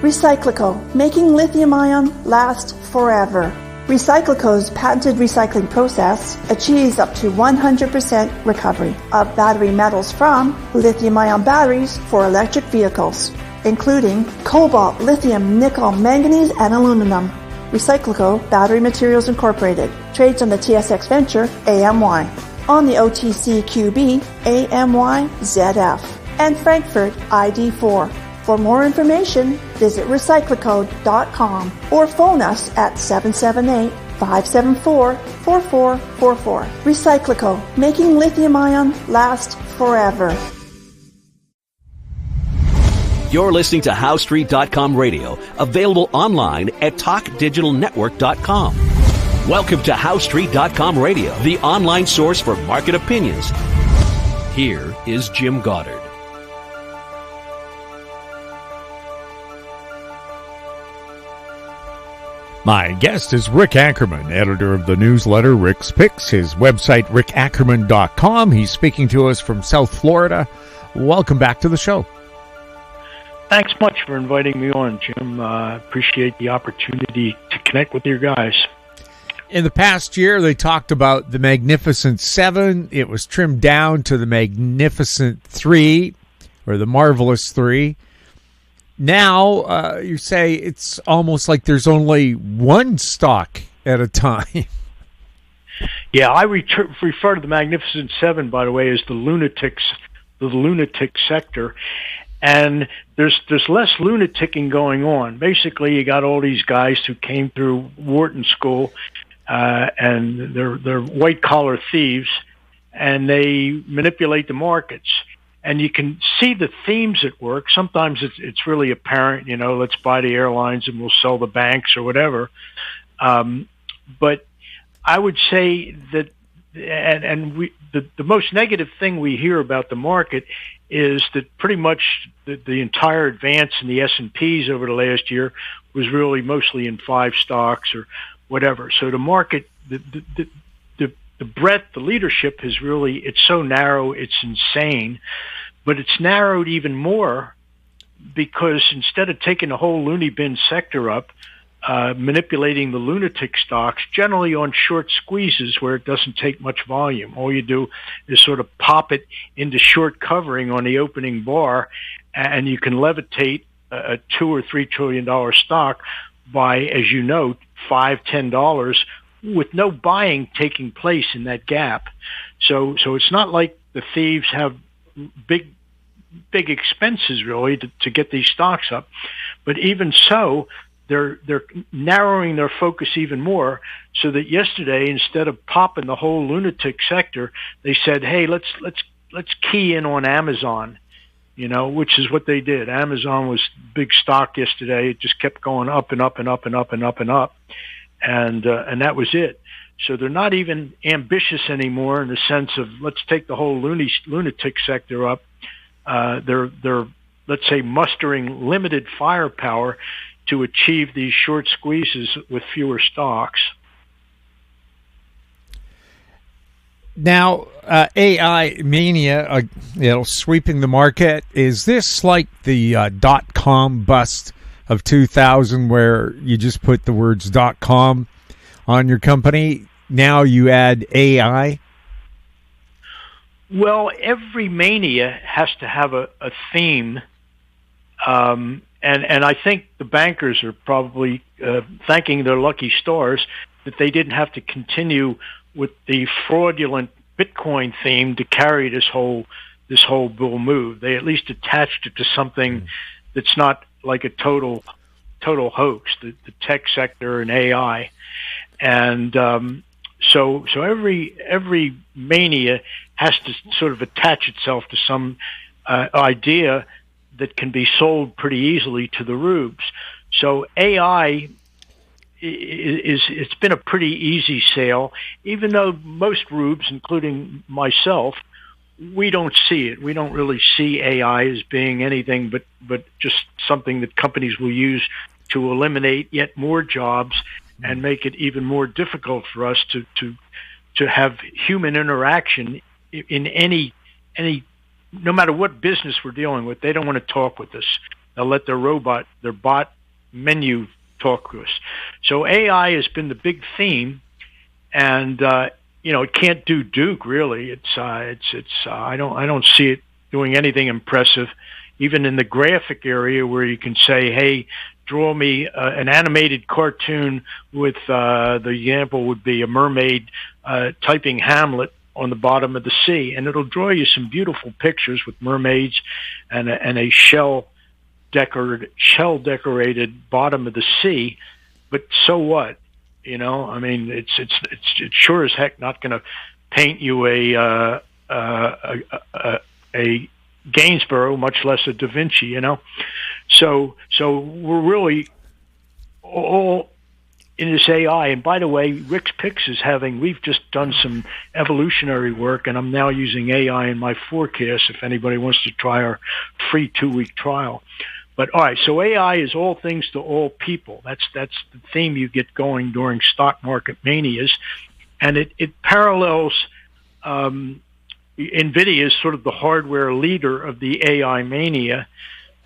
Recyclico, making lithium-ion last forever. Recyclico's patented recycling process achieves up to 100% recovery of battery metals from lithium-ion batteries for electric vehicles, including cobalt, lithium, nickel, manganese, and aluminum. Recyclico Battery Materials Incorporated trades on the TSX Venture AMY, on the OTCQB AMYZF, and Frankfurt ID4. For more information, visit recyclicode.com or phone us at 778-574-4444. Recyclico, making lithium-ion last forever. You're listening to HowStreet.com radio, available online at TalkDigitalNetwork.com. Welcome to HowStreet.com radio, the online source for market opinions. Here is Jim Goddard. My guest is Rick Ackerman, editor of the newsletter Rick's Picks, his website rickackerman.com. He's speaking to us from South Florida. Welcome back to the show. Thanks much for inviting me on, Jim. Appreciate the opportunity to connect with your guys. In the past year, they talked about the Magnificent Seven. It was trimmed down to the Magnificent Three, or the Marvelous Three. Now, you say it's almost like there's only one stock at a time. Yeah, I refer to the Magnificent Seven, by the way, as the lunatic sector. And there's less lunaticking going on. Basically, you got all these guys who came through Wharton School, and they're white-collar thieves, and they manipulate the markets. And you can see the themes at work. Sometimes it's really apparent, let's buy the airlines and we'll sell the banks or whatever. But I would say that, the most negative thing we hear about the market is that pretty much the entire advance in the S&Ps over the last year was really mostly in 5 stocks or whatever. So the market, the breadth, the leadership is really, it's so narrow, it's insane. But it's narrowed even more because instead of taking the whole loony bin sector up, manipulating the lunatic stocks, generally on short squeezes where it doesn't take much volume. All you do is sort of pop it into short covering on the opening bar, and you can levitate a $2 or $3 trillion stock by, as you know, $5, $10 with no buying taking place in that gap. So it's not like the thieves have big expenses really to get these stocks up, but even so, they're narrowing their focus even more. So that yesterday, instead of popping the whole lunatic sector, they said, "Hey, let's key in on Amazon," which is what they did. Amazon was big stock yesterday; it just kept going up and up and up and up and up and up, and that was it. So they're not even ambitious anymore in the sense of let's take the whole lunatic sector up. They're let's say mustering limited firepower to achieve these short squeezes with fewer stocks. Now, AI mania, sweeping the market. Is this like the .com bust of 2000 where you just put the words .com on your company? Now you add AI? Well, every mania has to have a theme. And I think the bankers are probably thanking their lucky stars that they didn't have to continue with the fraudulent Bitcoin theme to carry this whole bull move. They at least attached it to something that's not like a total hoax, the tech sector and AI. And so every mania has to sort of attach itself to some idea that can be sold pretty easily to the rubes. So AI it's been a pretty easy sale, even though most rubes, including myself, we don't see it. We don't really see AI as being anything but just something that companies will use to eliminate yet more jobs and make it even more difficult for us to have human interaction in any no matter what business we're dealing with. They don't want to talk with us. They'll let their bot menu talk to us. So AI has been the big theme, and it can't do Duke really. I don't see it doing anything impressive, even in the graphic area where you can say, hey, draw me an animated cartoon with the example would be a mermaid typing Hamlet on the bottom of the sea, and it'll draw you some beautiful pictures with mermaids and a shell decorated bottom of the sea. But so what? I mean, it's sure as heck not going to paint you a Gainsborough, much less a Da Vinci. So we're really all in this AI. And by the way, Rick's Picks we've just done some evolutionary work, and I'm now using AI in my forecast if anybody wants to try our free 2-week trial. But all right, so AI is all things to all people. That's the theme you get going during stock market manias, and it parallels NVIDIA is sort of the hardware leader of the AI mania,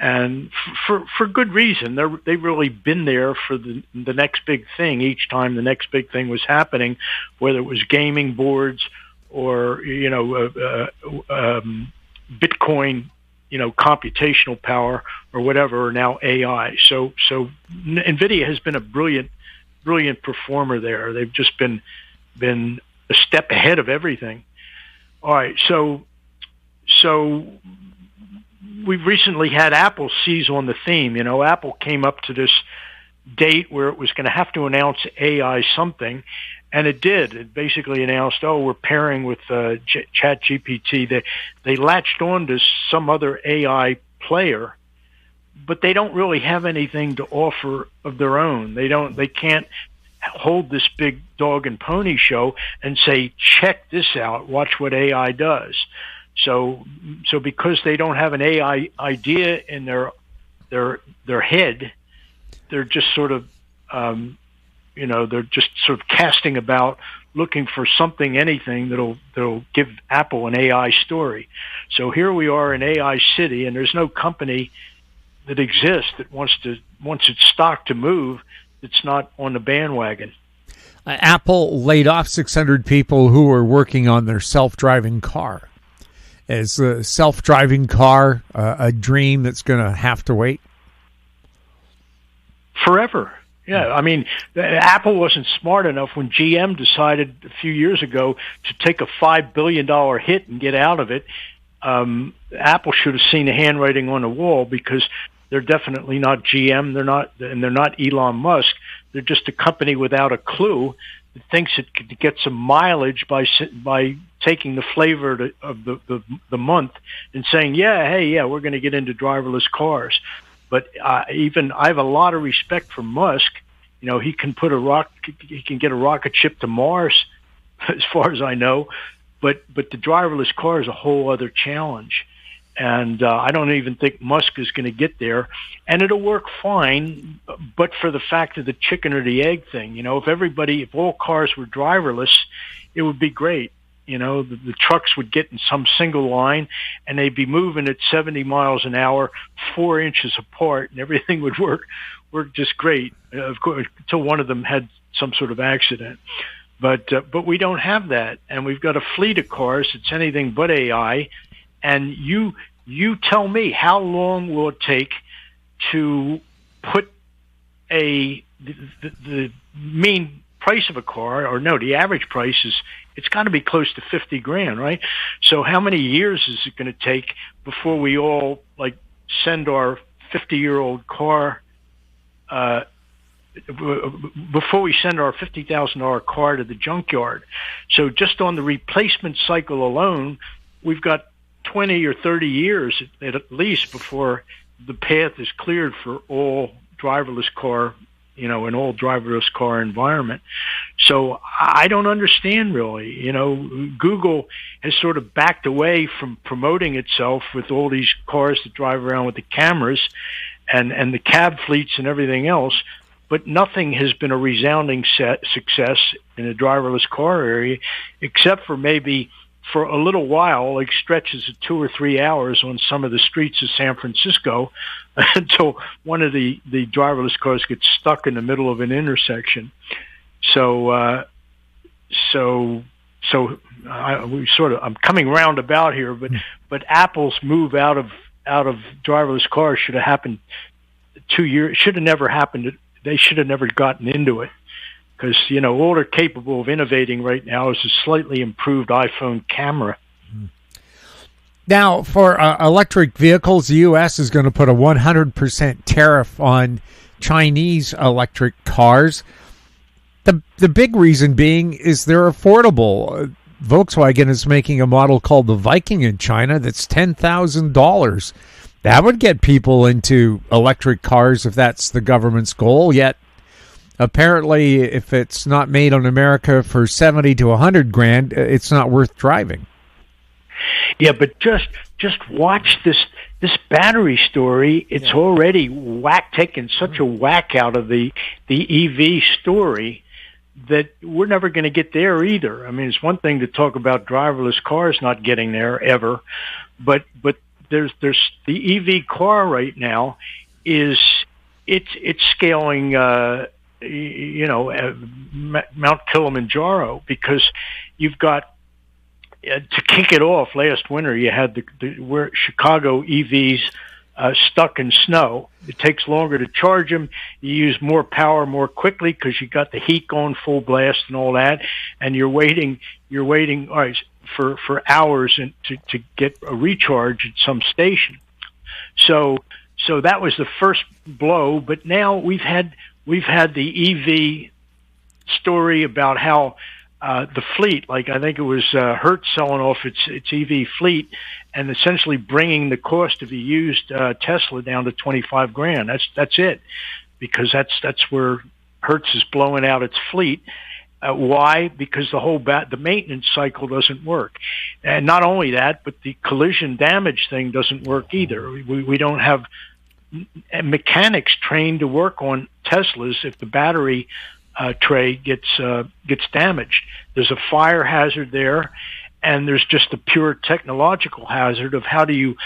and for good reason. They've really been there for the next big thing each time the next big thing was happening, whether it was gaming boards or Bitcoin, computational power or whatever, or now AI. So NVIDIA has been a brilliant performer there. They've just been a step ahead of everything. All right, so we've recently had Apple seize on the theme. Apple came up to this date where it was going to have to announce AI something, and it did. It basically announced, we're pairing with ChatGPT. They latched on to some other AI player, but they don't really have anything to offer of their own. They can't hold this big dog and pony show and say, check this out, watch what AI does. So because they don't have an AI idea in their head, they're just sort of casting about, looking for something, anything that'll give Apple an AI story. So here we are in AI City, and there's no company that exists that wants its stock to move that's not on the bandwagon. Apple laid off 600 people who were working on their self-driving car. Is the self-driving car a dream that's going to have to wait? Forever. Yeah, I mean, Apple wasn't smart enough when GM decided a few years ago to take a $5 billion hit and get out of it. Apple should have seen the handwriting on the wall, because they're definitely not GM. They're not Elon Musk. They're just a company without a clue that thinks it could get some mileage by taking the flavor of the month and saying, we're going to get into driverless cars. But I have a lot of respect for Musk. He can get a rocket ship to Mars, as far as I know. But the driverless car is a whole other challenge. And I don't even think Musk is going to get there. And it'll work fine, but for the fact of the chicken or the egg thing. If all cars were driverless, it would be great. The trucks would get in some single line, and they'd be moving at 70 miles an hour, 4 inches apart, and everything would work just great. Of course, until one of them had some sort of accident. But we don't have that, and we've got a fleet of cars that's anything but AI. And you tell me, how long will it take to put the mean price of a car, or no, the average price it's got to be close to $50,000, right? So how many years is it going to take before we all send our 50-year-old car, before we send our $50,000 car to the junkyard? So just on the replacement cycle alone, we've got 20 or 30 years at least before the path is cleared for all driverless car, an all driverless car environment. So I don't understand really. Google has sort of backed away from promoting itself with all these cars that drive around with the cameras and the cab fleets and everything else, but nothing has been a resounding success in the driverless car area, except for maybe for a little while, stretches of 2 or 3 hours on some of the streets of San Francisco, until one of the driverless cars gets stuck in the middle of an intersection. I'm coming roundabout here, but Apple's move out of driverless cars should have happened 2 years. Should have never happened. They should have never gotten into it, because all they're capable of innovating right now is a slightly improved iPhone camera. Now, for electric vehicles, the U.S. is going to put a 100% tariff on Chinese electric cars. The big reason being is they're affordable. Volkswagen is making a model called the Viking in China that's $10,000. That would get people into electric cars if that's the government's goal. Yet, apparently, if it's not made in America for 70 to 100 grand, it's not worth driving. Yeah, but just watch this battery story. It's already taken such a whack out of the EV story that we're never going to get there either. I mean, it's one thing to talk about driverless cars not getting there ever, but there's the EV car right now it's scaling Mount Kilimanjaro, because you've got to kick it off. Last winter you had where Chicago EVs stuck in snow. It takes longer to charge them. You use more power more quickly because you got the heat going full blast and all that, and you're waiting all right, for hours to get a recharge at some station. So that was the first blow. But now we've had the EV story about how the fleet, like I think it was Hertz selling off its EV fleet and essentially bringing the cost of a used Tesla down to 25 grand. That's it, because that's where Hertz is blowing out its fleet. Why? Because the maintenance cycle doesn't work, and not only that, but the collision damage thing doesn't work either. We don't have mechanics trained to work on Teslas if the battery tray gets damaged. There's a fire hazard there, and there's just a pure technological hazard of how do you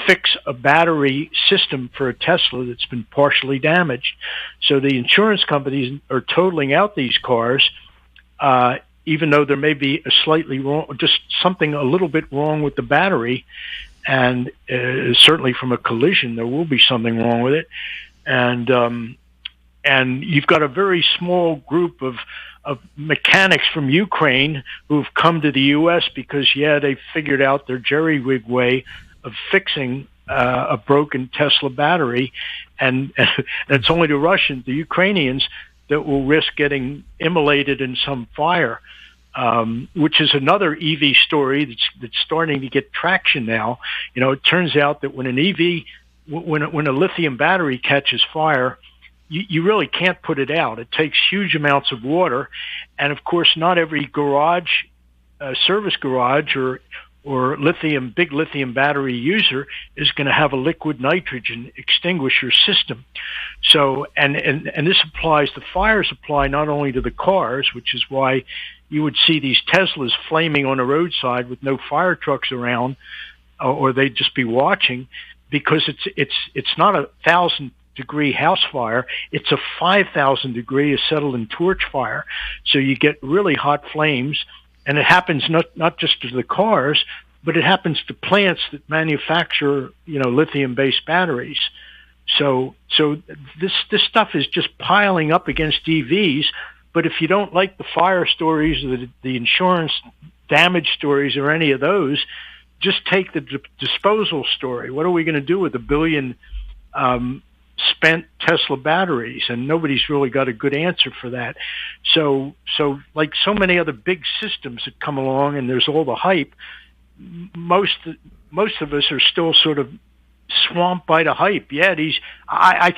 fix a battery system for a Tesla that's been partially damaged. So the insurance companies are totaling out these cars, even though there may be a slightly wrong, just something a little bit wrong with the battery, and certainly from a collision there will be something wrong with it, and you've got a very small group of mechanics from Ukraine who've come to the U.S. because, they figured out their jerry-rig way of fixing a broken Tesla battery, and it's only the Russians, the Ukrainians, that will risk getting immolated in some fire, which is another EV story that's starting to get traction now. It turns out that when an EV, when a lithium battery catches fire, you really can't put it out. It takes huge amounts of water, and of course, not every service garage or big lithium battery user is going to have a liquid nitrogen extinguisher system. So, and this applies, the fires apply not only to the cars, which is why you would see these Teslas flaming on the roadside with no fire trucks around, or they'd just be watching, because it's not 1,000-degree house fire, it's a 5,000 degree acetylene torch fire. So you get really hot flames, and it happens not just to the cars, but it happens to plants that manufacture, lithium-based batteries. So this stuff is just piling up against EVs. But if you don't like the fire stories or the insurance damage stories or any of those, just take the disposal story. What are we going to do with 1 billion spent Tesla batteries? And nobody's really got a good answer for that. So like so many other big systems that come along, and there's all the hype, most of us are still sort of swamped by the hype. I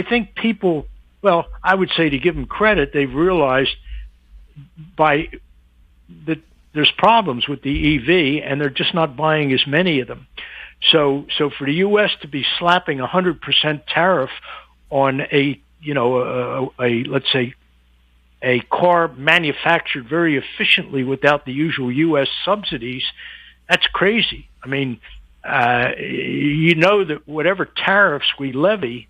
think people, well, I would say, to give them credit, they've realized that there's problems with the EV, and they're just not buying as many of them. So for the U.S. to be slapping 100% tariff on let's say a car manufactured very efficiently without the usual U.S. subsidies, that's crazy. I mean, you know that whatever tariffs we levy,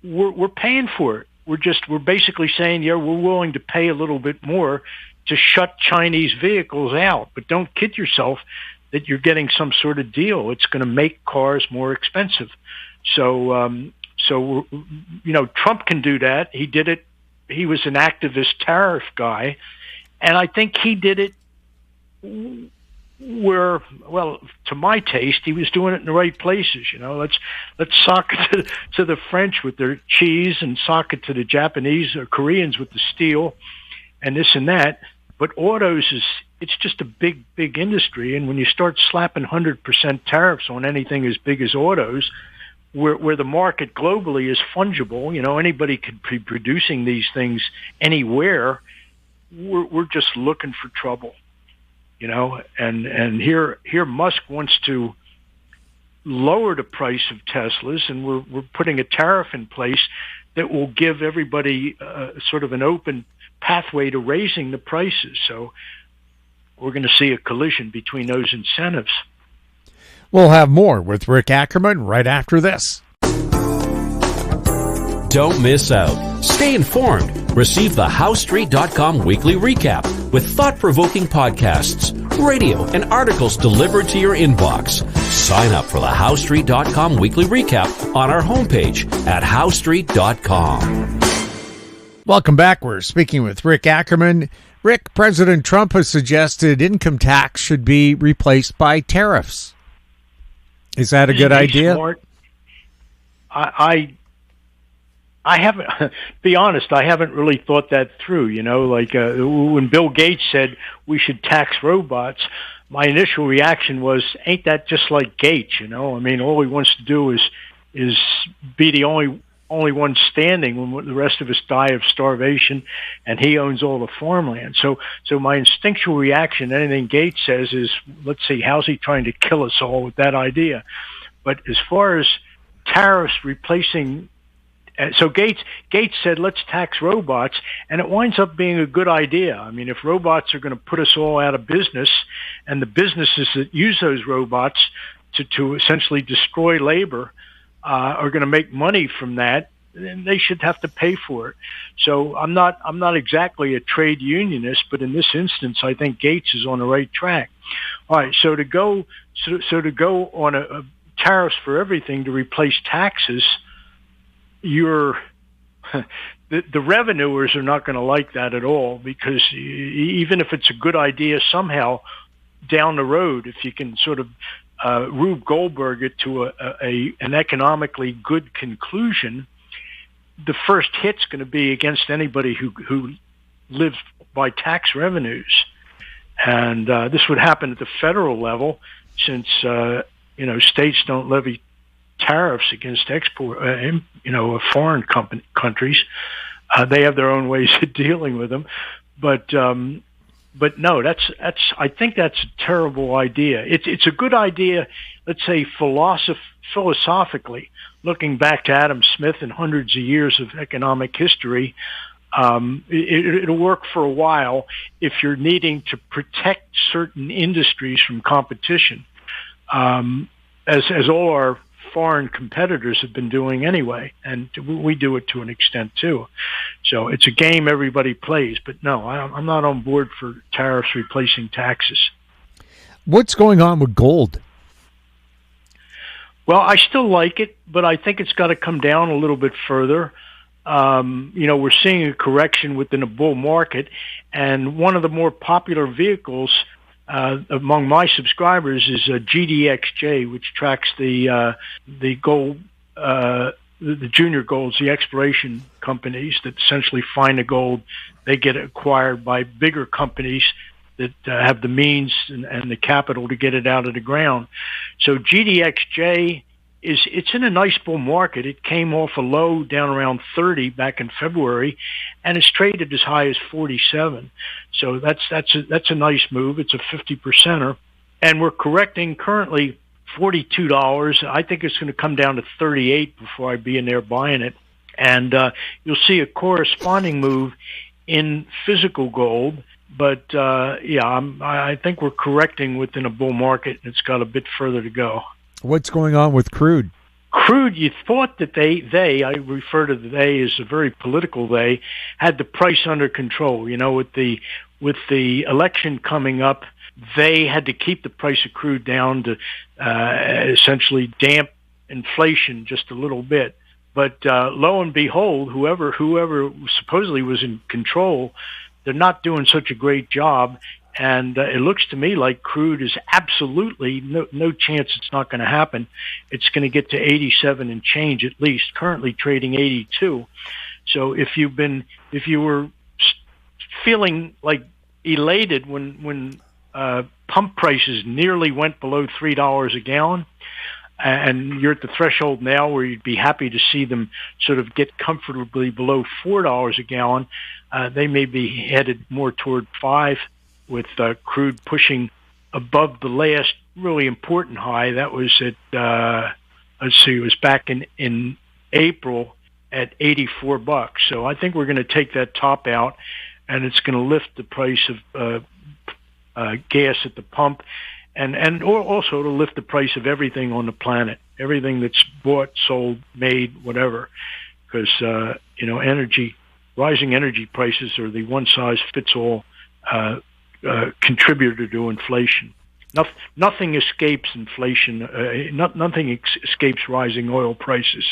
we're paying for it. We're basically saying, yeah, we're willing to pay a little bit more to shut Chinese vehicles out, but don't kid yourself that you're getting some sort of deal. It's going to make cars more expensive. So Trump can do that. He did it. He was an activist tariff guy, and I think he did it where, well, to my taste, he was doing it in the right places. Let's sock it to the French with their cheese, and sock it to the Japanese or Koreans with the steel, and this and that. But autos it's just a big, big industry, and when you start slapping 100% tariffs on anything as big as autos, where the market globally is fungible, anybody could be producing these things anywhere. We're just looking for trouble, and here Musk wants to lower the price of Teslas, and we're putting a tariff in place that will give everybody sort of an open pathway to raising the prices. So we're going to see a collision between those incentives. We'll have more with Rick Ackerman right after this. Don't miss out. Stay informed. Receive the HowStreet.com weekly recap with thought-provoking podcasts, radio, and articles delivered to your inbox. Sign up for the HowStreet.com weekly recap on our homepage at HowStreet.com. Welcome back. We're speaking with Rick Ackerman. Rick, President Trump has suggested income tax should be replaced by tariffs. Is that a good idea? Smart. I haven't, be honest, I haven't really thought that through. When Bill Gates said we should tax robots, my initial reaction was, ain't that just like Gates? All he wants to do is be the only one standing when the rest of us die of starvation, and he owns all the farmland. So my instinctual reaction to anything Gates says is, let's see, how's he trying to kill us all with that idea? But as far as tariffs replacing, so Gates said, let's tax robots, and it winds up being a good idea. If robots are going to put us all out of business, and the businesses that use those robots to essentially destroy labor are going to make money from that, then they should have to pay for it. So I'm not exactly a trade unionist, but in this instance, I think Gates is on the right track. All right, so to go on a tariffs for everything to replace taxes, the revenuers are not going to like that at all, because even if it's a good idea somehow down the road, if you can sort of Rube Goldberg it to an economically good conclusion, the first hit's going to be against anybody who lives by tax revenues. And this would happen at the federal level, since states don't levy tariffs against foreign countries. They have their own ways of dealing with them, but no, I think that's a terrible idea. It's a good idea, let's say philosophically, looking back to Adam Smith and hundreds of years of economic history. It'll work for a while if you're needing to protect certain industries from competition, as all our foreign competitors have been doing anyway, and we do it to an extent too. So it's a game everybody plays, but no, I'm not on board for tariffs replacing taxes. What's going on with gold? Well, I still like it, but I think it's got to come down a little bit further. We're seeing a correction within a bull market, and one of the more popular vehicles among my subscribers is GDXJ, which tracks the gold, the junior golds, the exploration companies that essentially find the gold. They get acquired by bigger companies that have the means and the capital to get it out of the ground. So GDXJ it's in a nice bull market. It came off a low down around 30 back in February, and it's traded as high as 47. So that's a nice move. It's a 50%er, and we're correcting currently $42. I think it's going to come down to 38 before I be in there buying it, and you'll see a corresponding move in physical gold. But I think we're correcting within a bull market, and it's got a bit further to go. What's going on with crude? Crude, you thought that I refer to the they as a very political they, had the price under control. With the election coming up, they had to keep the price of crude down to essentially damp inflation just a little bit. But lo and behold, whoever supposedly was in control, they're not doing such a great job. And it looks to me like crude is absolutely no chance it's not going to happen. It's going to get to 87 and change at least, currently trading 82. So if you were feeling like elated when pump prices nearly went below $3 a gallon, and you're at the threshold now where you'd be happy to see them sort of get comfortably below $4 a gallon, they may be headed more toward $5. With crude pushing above the last really important high. That was at, it was back in April at $84. So I think we're going to take that top out, and it's going to lift the price of gas at the pump, and also to lift the price of everything on the planet, everything that's bought, sold, made, whatever, because rising energy prices are the one-size-fits-all contributor to inflation. Nothing escapes inflation. Nothing escapes rising oil prices.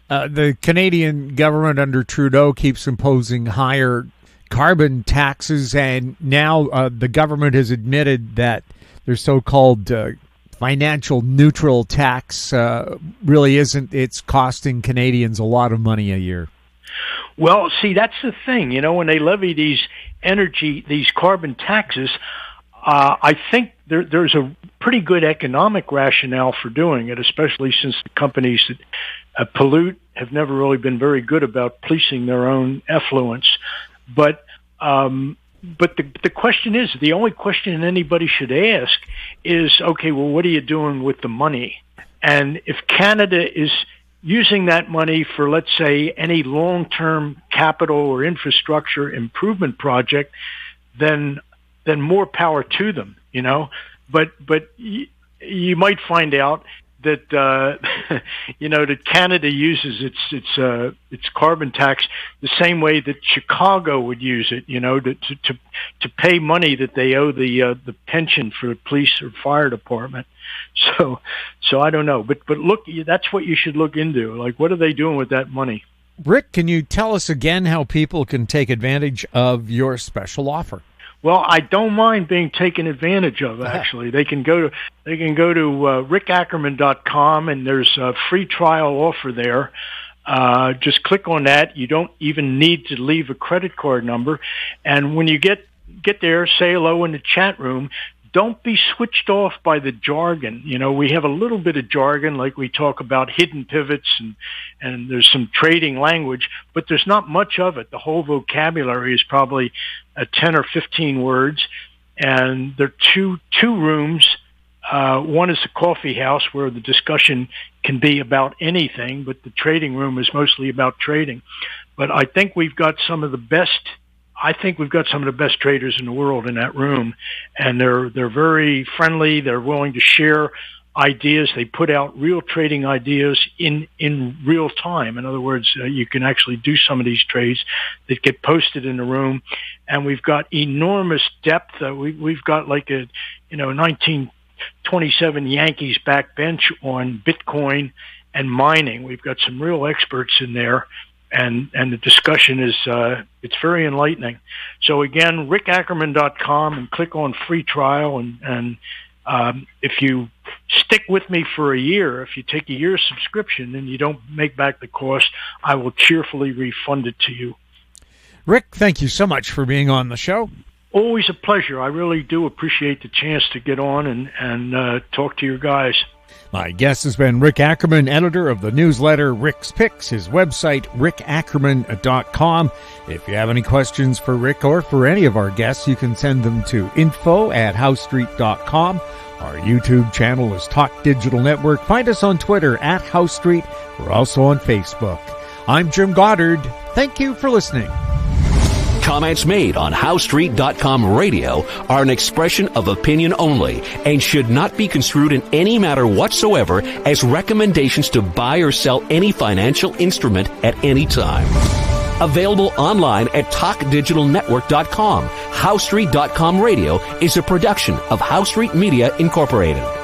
The Canadian government under Trudeau keeps imposing higher carbon taxes, and now the government has admitted that their so-called financial neutral tax really isn't. It's costing Canadians a lot of money a year. Well, see, that's the thing. When they levy these carbon taxes, I think there's a pretty good economic rationale for doing it, especially since the companies that pollute have never really been very good about policing their own effluents. But the question is, the only question anybody should ask is, okay, well, what are you doing with the money? And if Canada is using that money for, let's say, any long-term capital or infrastructure improvement project, then more power to them, But you might find out that that Canada uses its carbon tax the same way that Chicago would use it, to pay money that they owe the pension for the police or fire department. So I don't know, but look, that's what you should look into. Like, what are they doing with that money? Rick, can you tell us again how people can take advantage of your special offer? Well, I don't mind being taken advantage of, actually. They can go to rickackerman.com, and there's a free trial offer there. Just click on that. You don't even need to leave a credit card number. And when you get there, say hello in the chat room. Don't be switched off by the jargon. We have a little bit of jargon, like we talk about hidden pivots and there's some trading language, but there's not much of it. The whole vocabulary is probably 10 or 15 words, and there are two rooms. One is the coffee house where the discussion can be about anything, but the trading room is mostly about trading. But I think we've got some of the best traders in the world in that room, and they're very friendly. They're willing to share ideas. They put out real trading ideas in real time. In other words, you can actually do some of these trades that get posted in the room, and we've got enormous depth. We've got like a 1927 Yankees backbench on Bitcoin and mining. We've got some real experts in there. And the discussion is, it's very enlightening. So again, rickackerman.com, and click on free trial. And if you stick with me for a year, if you take a year's subscription and you don't make back the cost, I will cheerfully refund it to you. Rick, thank you so much for being on the show. Always a pleasure. I really do appreciate the chance to get on and talk to your guys. My guest has been Rick Ackerman, editor of the newsletter Rick's Picks, his website, rickackerman.com. If you have any questions for Rick or for any of our guests, you can send them to info@housestreet.com. Our YouTube channel is Talk Digital Network. Find us on Twitter @HouseStreet. We're also on Facebook. I'm Jim Goddard. Thank you for listening. Comments made on HowStreet.com radio are an expression of opinion only and should not be construed in any matter whatsoever as recommendations to buy or sell any financial instrument at any time. Available online at TalkDigitalNetwork.com. HowStreet.com radio is a production of HowStreet Media Incorporated.